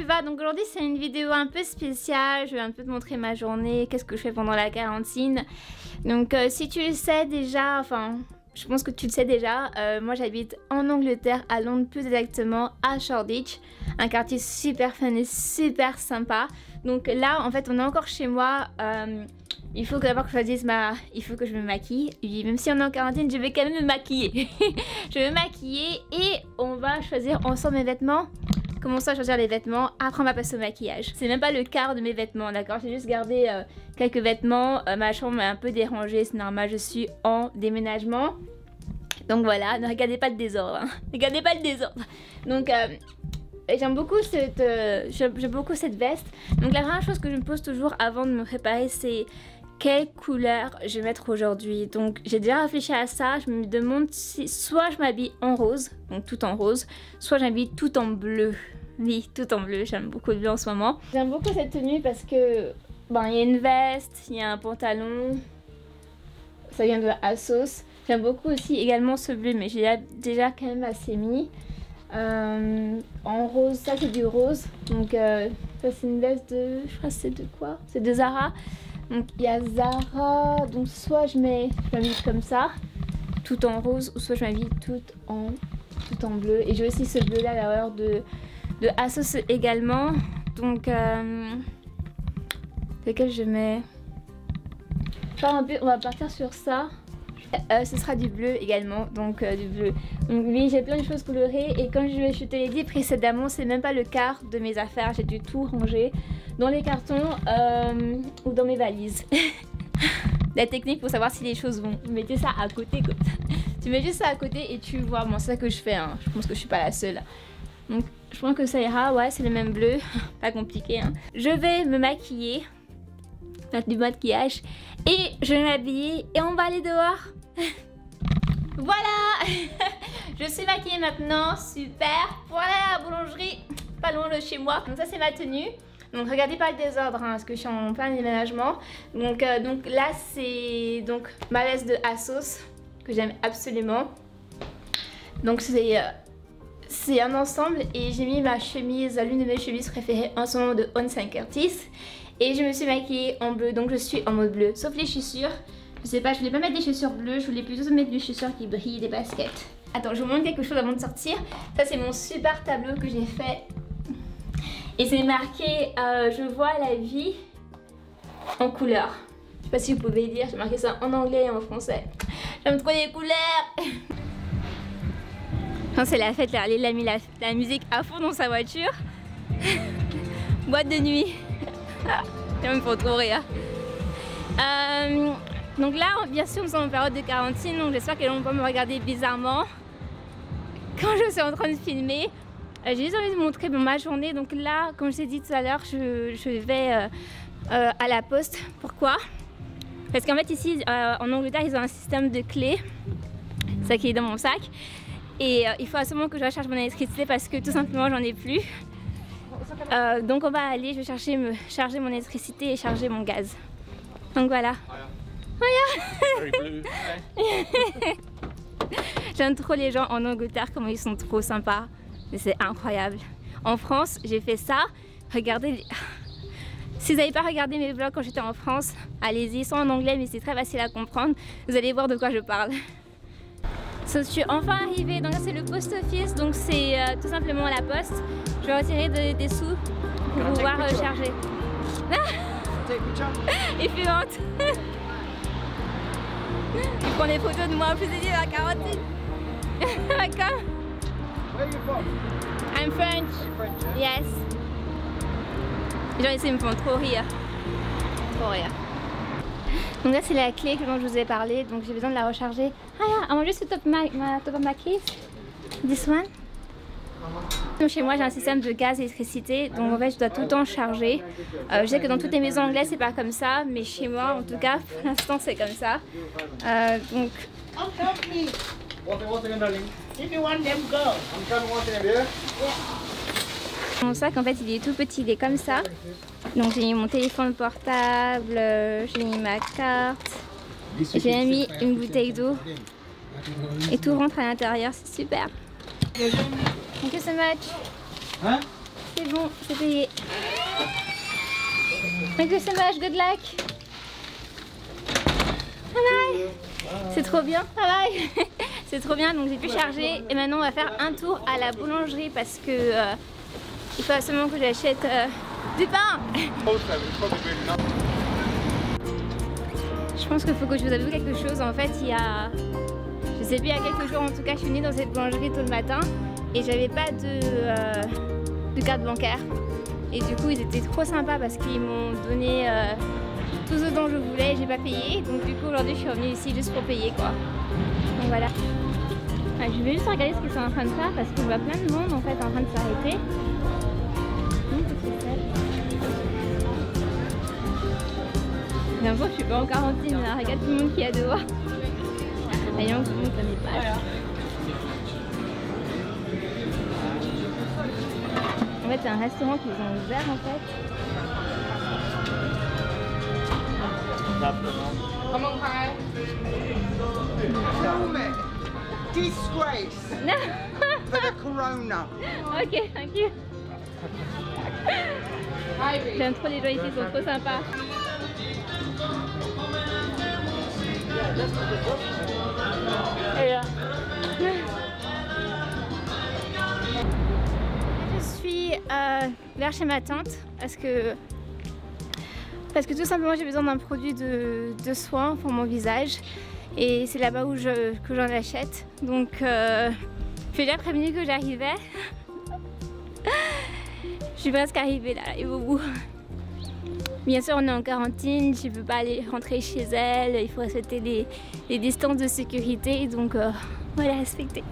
va? Donc aujourd'hui c'est une vidéo un peu spéciale, je vais un peu te montrer ma journée, qu'est-ce que je fais pendant la quarantaine. Donc si tu le sais déjà, enfin je pense que tu le sais déjà, moi j'habite en Angleterre, à Londres plus exactement, à Shoreditch, un quartier super fun et super sympa. Donc là en fait on est encore chez moi, il faut d'abord que je choisisse il faut que je me maquille, et même si on est en quarantaine je vais quand même me maquiller. Je vais me maquiller et on va choisir ensemble mes vêtements. Commençons à choisir les vêtements, après on va passer au maquillage. C'est même pas le quart de mes vêtements, d'accord? J'ai juste gardé quelques vêtements, ma chambre est un peu dérangée, c'est normal, je suis en déménagement. Donc voilà, ne regardez pas le désordre, hein. Regardez pas le désordre. Donc j'aime beaucoup cette veste. Donc la première chose que je me pose toujours avant de me préparer, c'est quelle couleur je vais mettre aujourd'hui. Donc j'ai déjà réfléchi à ça, je me demande si soit je m'habille en rose, donc tout en rose, soit j'habille tout en bleu. Oui, tout en bleu, j'aime beaucoup le bleu en ce moment. J'aime beaucoup cette tenue parce que il y a une veste, il y a un pantalon, ça vient de ASOS. J'aime beaucoup aussi également ce bleu, mais j'ai déjà quand même assez mis. En rose, ça c'est du rose, donc ça c'est une veste de, je crois que c'est de quoi? C'est de Zara. Donc il y a Zara, donc soit je m'habille comme ça, tout en rose, ou soit je m'habille tout en bleu. Et j'ai aussi ce bleu là à l'heure de ASOS également. Donc lequel je mets? Enfin, on va partir sur ça. Ce sera du bleu également, donc du bleu. Donc oui, j'ai plein de choses colorées et comme je te l'ai dit précédemment, c'est même pas le quart de mes affaires. J'ai dû tout ranger dans les cartons ou dans mes valises. La technique pour savoir si les choses vont, vous mettez ça à côté comme ça. Tu mets juste ça à côté et tu vois, bon c'est ça que je fais, hein. Je pense que je suis pas la seule. Donc je pense que ça ira, ouais c'est le même bleu, pas compliqué, hein. Je vais me maquiller, mettre du maquillage et je vais m'habiller et on va aller dehors. Voilà. Je suis maquillée maintenant, super. Pour aller à la boulangerie, pas loin de chez moi. Donc ça c'est ma tenue. Donc regardez pas le désordre, hein, parce que je suis en plein déménagement. Donc là c'est ma veste de ASOS que j'aime absolument. Donc c'est un ensemble et j'ai mis ma chemise, l'une de mes chemises préférées en ce moment de On Curtis. Et je me suis maquillée en bleu, donc je suis en mode bleu, sauf les chaussures. Je sais pas, je voulais pas mettre des chaussures bleues, je voulais plutôt mettre des chaussures qui brillent, des baskets. Attends, je vous montre quelque chose avant de sortir. Ça c'est mon super tableau que j'ai fait. Et c'est marqué je vois la vie en couleur. Je sais pas si vous pouvez lire, j'ai marqué ça en anglais et en français. J'aime trop les couleurs. Quand c'est la fête, là, il a mis la musique à fond dans sa voiture. Boîte de nuit. Ça me fait trop rire. Donc là, bien sûr, nous sommes en période de quarantaine, donc j'espère que les gens vont pas me regarder bizarrement quand je suis en train de filmer. J'ai juste envie de vous montrer ma journée. Donc là, comme je t'ai dit tout à l'heure, je vais à la poste. Pourquoi? Parce qu'en fait ici, en Angleterre, ils ont un système de clés. Ça qui est dans mon sac. Et il faut absolument que je recharge mon électricité parce que tout simplement, j'en ai plus. Donc on va aller, je vais me charger mon électricité et charger mon gaz. Donc voilà. J'aime trop les gens en Angleterre, comment ils sont trop sympas. C'est incroyable. En France, j'ai fait ça. Regardez. Si vous n'avez pas regardé mes vlogs quand j'étais en France, allez-y, ils sont en anglais mais c'est très facile à comprendre. Vous allez voir de quoi je parle. Je suis enfin arrivée, donc c'est le post office, donc c'est tout simplement la poste. Je vais retirer des sous pour pouvoir charger. Et suivante. Il prend des photos de moi, plus de la quarantaine. D'accord. I'm French. Yes. Les gens ici me font trop rire. Trop rire. Donc là c'est la clé dont je vous ai parlé, donc j'ai besoin de la recharger. Ah yeah, I want just to top of my case. This one. Donc chez moi j'ai un système de gaz et d'électricité, donc en fait je dois tout le temps charger. Je sais que dans toutes les maisons anglaises c'est pas comme ça, mais chez moi en tout cas pour l'instant c'est comme ça. Donc mon sac en fait il est tout petit, il est comme ça. Donc j'ai mis mon téléphone portable, j'ai mis ma carte, j'ai mis une bouteille d'eau et tout rentre à l'intérieur, c'est super. Thank you so much. Huh? c'est bon, c'est payé. Thank you so much, good luck. Bye bye. C'est trop bien, bye bye. C'est trop bien, donc j'ai pu charger et maintenant on va faire un tour à la boulangerie parce que il faut absolument que j'achète du pain. Je pense qu'il faut que je vous avoue quelque chose. En fait, il y a, je sais plus, il y a quelques jours en tout cas, je suis venue dans cette boulangerie tôt le matin et j'avais pas de carte bancaire. Et du coup, ils étaient trop sympas parce qu'ils m'ont donné tout ce dont je voulais et j'ai pas payé. Donc du coup, aujourd'hui, je suis revenue ici juste pour payer quoi. Donc voilà. Ouais, je vais juste regarder ce qu'ils sont en train de faire parce que je vois plein de monde en fait en train de s'arrêter. J'ai l'impression que je suis pas en quarantine là, regarde tout le monde qui est dehors. Voyons, tout le monde connaît pas. En fait, c'est un restaurant qu'ils ont ouvert en fait. Disgrace Non. for the corona. Ok, thank you. J'aime trop les gens ici, ils sont trop sympas. Je suis vers chez ma tante parce que tout simplement j'ai besoin d'un produit de soin pour mon visage et c'est là-bas où que j'en achète. Donc je suis déjà prévenue que j'arrivais. Je suis presque arrivée là, et au bout. Bien sûr, on est en quarantine, je ne peux pas aller rentrer chez elle, il faut respecter les distances de sécurité, donc voilà, respecter.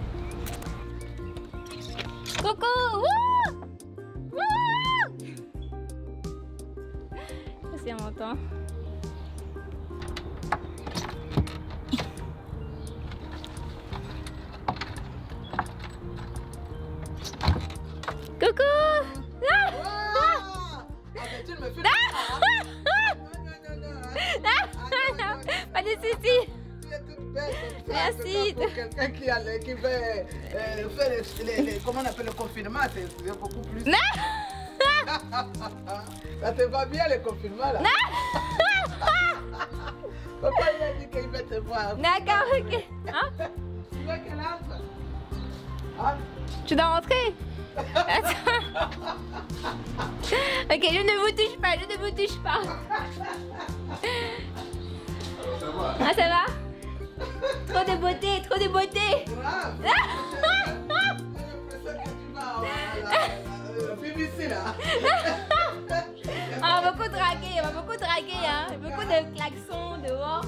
Coco, wouh, wouh. Ça c'est un montant. Coco. Pas de soucis. Merci. Pour quelqu'un qui veut faire comment on appelle le confinement, c'est beaucoup plus. Ça te va bien le confinement là. Papa il a dit qu'il va te voir. D'accord, ok. Hein? Tu veux qu'elle entre? Hein? Tu dois rentrer. Ok, je ne vous touche pas, je ne vous touche pas. Ça va? Ah, ça va? Trop de beauté, trop de beauté. Grave. BBC là. On va beaucoup draguer, hein. Beaucoup de klaxons dehors.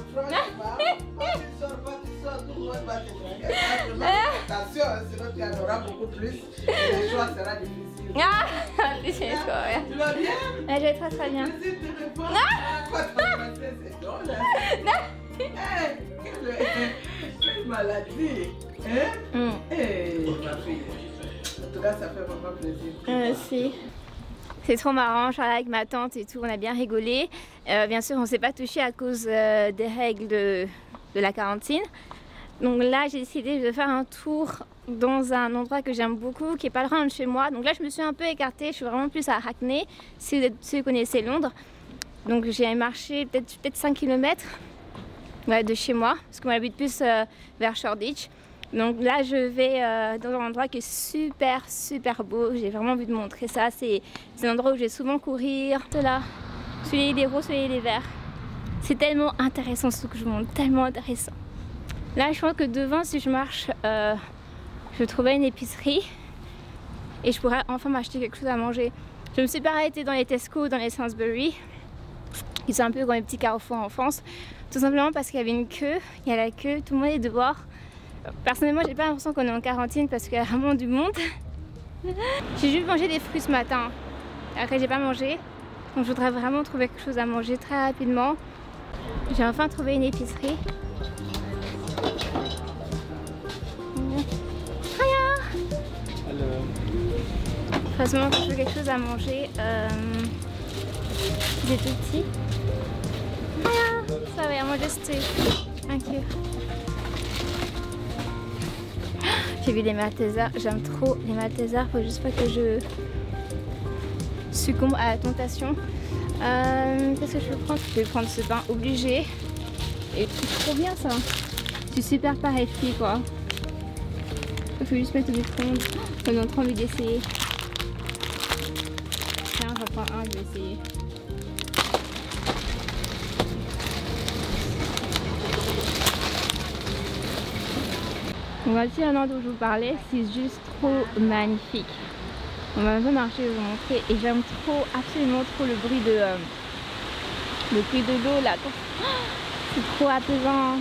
Attention, sinon tu en auras beaucoup plus et le choix sera difficile. Ah, c'est quoi, ouais. Tu vas bien? Je vais très très bien. Si tu réponds, pas ton français, c'est drôle. Quelle maladie. Hein? Ma fille. En tout cas, ça fait vraiment plaisir. Merci. C'est trop marrant, je suis avec ma tante et tout, on a bien rigolé. Bien sûr, on ne s'est pas touché à cause des règles de la quarantine. Donc là, j'ai décidé de faire un tour dans un endroit que j'aime beaucoup, qui est pas loin de chez moi. Donc là, je me suis un peu écartée, je suis vraiment plus à Hackney, si vous connaissez Londres. Donc j'ai marché peut-être 5 km de chez moi, parce que moi j'habite plus vers Shoreditch. Donc là, je vais dans un endroit qui est super super beau. J'ai vraiment envie de montrer ça. C'est un endroit où je vais souvent courir. Là, soleil les roses, soleil les verts. C'est tellement intéressant ce que je vous montre, tellement intéressant. Là, je pense que devant, si je marche, je trouverai une épicerie et je pourrais enfin m'acheter quelque chose à manger. Je me suis pas arrêtée dans les Tesco, dans les Sainsbury, qui sont un peu comme les petits carrefours en France, tout simplement parce qu'il y avait une queue. Il y a la queue, tout le monde est dehors. Personnellement, j'ai pas l'impression qu'on est en quarantine parce qu'il y a vraiment du monde. J'ai juste mangé des fruits ce matin. Après, j'ai pas mangé. Donc, je voudrais vraiment trouver quelque chose à manger très rapidement. J'ai enfin trouvé une épicerie. Il faut seulement que je trouve quelque chose à manger. Des tout petits. Ça va, moi just thank you. J'ai vu les Maltesers, j'aime trop les Maltesers, faut juste pas que je succombe à la tentation. Qu'est-ce que je peux prendre? Je vais prendre ce pain obligé. Et c'est trop bien ça. C'est super pareil quoi. Il faut juste mettre au micro-ondes. Ça me donne trop envie d'essayer. Tiens, j'en prends un, je vais essayer. On va ici à l'endroit dont je vous parlais, c'est juste trop magnifique. On va un peu marcher, je vais vous montrer. Et j'aime trop, absolument trop le bruit de l'eau là. C'est trop apaisant.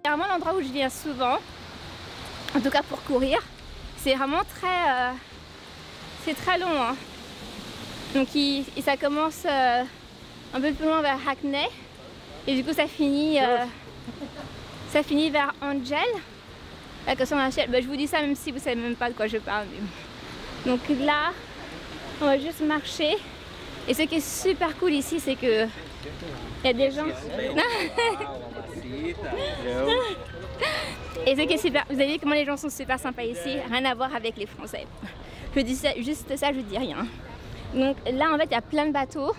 C'est vraiment l'endroit où je viens souvent, en tout cas pour courir. C'est vraiment très, c'est très long. Hein. Donc ça commence un peu plus loin vers Hackney et du coup ça finit vers Angel. La question Angel, bah, je vous dis ça même si vous savez même pas de quoi je parle. Mais... Donc là, on va juste marcher. Et ce qui est super cool ici, c'est que il y a des gens. Et ce qui est super, vous avez vu comment les gens sont super sympas ici, rien à voir avec les Français. Je dis ça, juste ça, je dis rien. Donc là en fait il y a plein de bateaux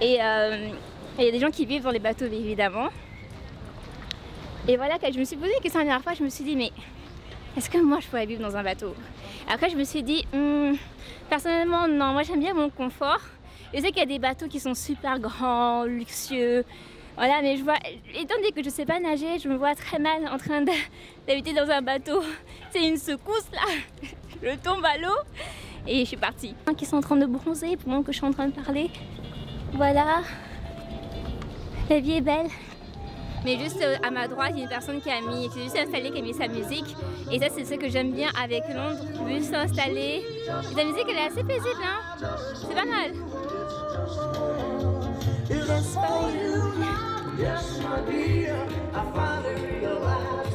et il y a des gens qui vivent dans les bateaux évidemment. Et voilà, quand je me suis posé une question la dernière fois, je me suis dit mais est-ce que moi je pourrais vivre dans un bateau? Après je me suis dit personnellement non, moi j'aime bien mon confort. Je sais qu'il y a des bateaux qui sont super grands, luxueux, voilà, mais je vois, étant donné que je sais pas nager, je me vois très mal en train d'habiter dans un bateau. C'est une secousse là, je tombe à l'eau. Et je suis partie. Qui sont en train de bronzer pendant que je suis en train de parler. Voilà. La vie est belle. Mais juste à ma droite, il y a une personne qui s'est juste installée, qui a mis sa musique. Et ça, c'est ce que j'aime bien avec Londres. Juste s'installer. Et la musique, elle est assez paisible, hein. C'est pas mal.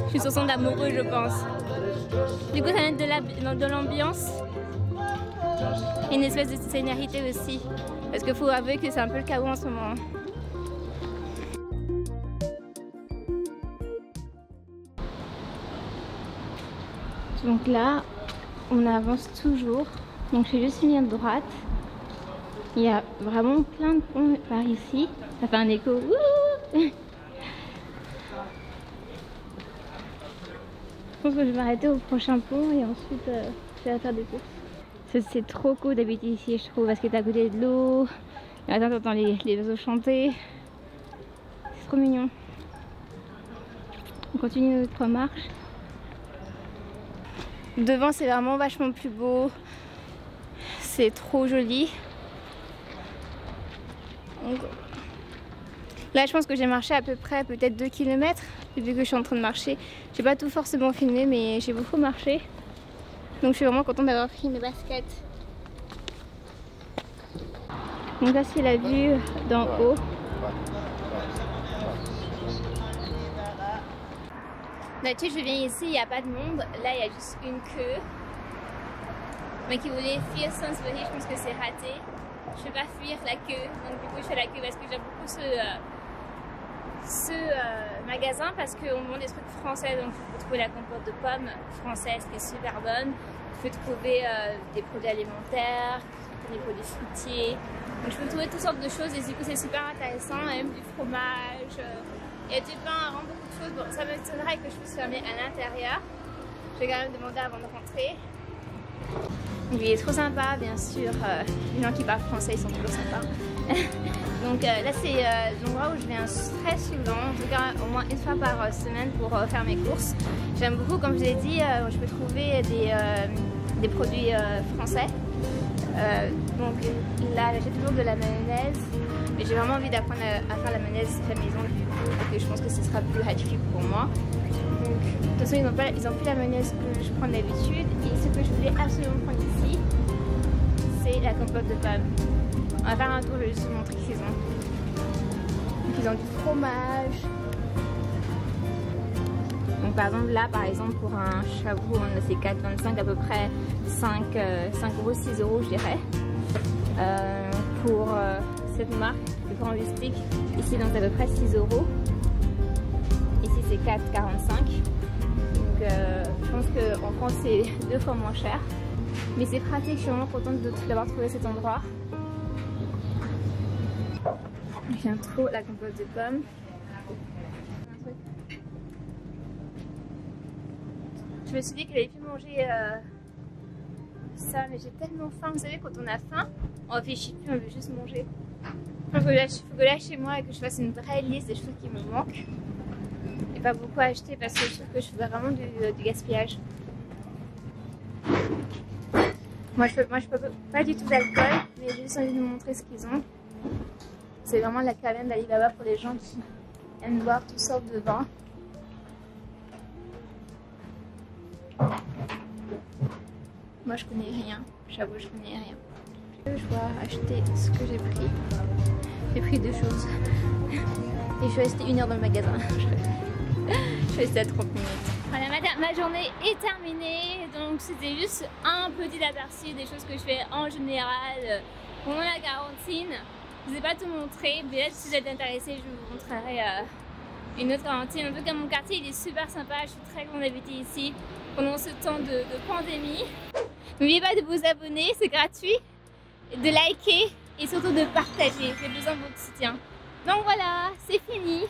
Je suis sur son d'amoureux, je pense. Du coup, ça met de l'ambiance. Et une espèce de sérénité aussi, parce qu'il faut avouer que c'est un peu le chaos en ce moment. Donc là, on avance toujours. Donc je fais juste une ligne droite. Il y a vraiment plein de ponts par ici. Ça fait un écho. Je pense que je vais m'arrêter au prochain pont et ensuite je vais faire des courses. C'est trop cool d'habiter ici, je trouve, parce que t'es à côté de l'eau. Et attends, t'entends les oiseaux chanter. C'est trop mignon. On continue notre marche. Devant, c'est vraiment vachement plus beau. C'est trop joli. Donc, là, je pense que j'ai marché à peu près peut-être 2 km depuis que je suis en train de marcher. J'ai pas tout forcément filmé, mais j'ai beaucoup marché. Donc je suis vraiment contente d'avoir pris mes baskets. Donc là c'est la vue d'en haut. D'habitude je viens ici, il n'y a pas de monde. Là il y a juste une queue. Mais qui voulait fuir Sainsbury's, je pense que c'est raté. Je ne vais pas fuir la queue. Donc du coup je fais la queue parce que j'aime beaucoup ce magasin, parce qu'on vend des trucs français. Donc vous pouvez trouver la compote de pommes française qui est super bonne. Vous pouvez trouver des produits alimentaires, des produits fruitiers. Donc je peux trouver toutes sortes de choses et du coup c'est super intéressant. Même du fromage, il y a du pain, vraiment beaucoup de choses. Bon, ça m'étonnerait que je puisse fermer à l'intérieur. Je vais quand même demander avant de rentrer. Il est trop sympa, bien sûr. Les gens qui parlent français, ils sont toujours sympas. Donc là, c'est l'endroit où je viens très souvent, en tout cas au moins une fois par semaine pour faire mes courses. J'aime beaucoup, comme je l'ai dit, je peux trouver des produits français. Donc là, j'ai toujours de la mayonnaise, mais j'ai vraiment envie d'apprendre à faire la mayonnaise à la maison du coup, parce que je pense que ce sera plus hygiénique pour moi. Donc, de toute façon, ils n'ont plus la mayonnaise que je prends d'habitude. Et ce que je voulais absolument prendre ici, c'est la compote de pommes. On va faire un tour, je vais juste vous montrer ce qu'ils ont. Donc, ils ont du fromage. Donc, par exemple, là, pour un chabou, on a ces 4,25 à peu près 5 euros, 6 euros, je dirais. Pour cette marque, le grand stick, ici, donc à peu près 6 euros. Ici, c'est 4,45. Donc je pense qu'en France c'est 2 fois moins cher. Mais c'est pratique, je suis vraiment contente d'avoir trouvé cet endroit. J'aime trop la compote de pommes. Je me suis dit que j'avais pu manger ça, mais j'ai tellement faim. Vous savez, quand on a faim, on réfléchit plus, on veut juste manger. Il faut que là chez moi et que je fasse une vraie liste des choses qui me manquent. Et pas beaucoup à acheter parce que je trouve que je fais vraiment du gaspillage. Moi je peux pas du tout d'alcool, mais j'ai juste envie de vous montrer ce qu'ils ont. C'est vraiment la caverne d'Alibaba pour les gens qui aiment boire toutes sortes de vins. Moi je connais rien, j'avoue je connais rien. Je dois acheter ce que j'ai pris. J'ai pris 2 choses. Et je suis restée 1 heure dans le magasin. Je suis restée à 30 minutes. Voilà, ma journée est terminée. Donc c'était juste un petit aperçu des choses que je fais en général pendant la quarantaine. Je ne vous ai pas tout montré. Peut-être si vous êtes intéressé, je vous montrerai une autre quarantaine. En tout cas, mon quartier il est super sympa. Je suis très contente d'habiter ici pendant ce temps de pandémie. N'oubliez pas de vous abonner, c'est gratuit, de liker et surtout de partager. J'ai besoin de votre soutien. Donc voilà, c'est fini.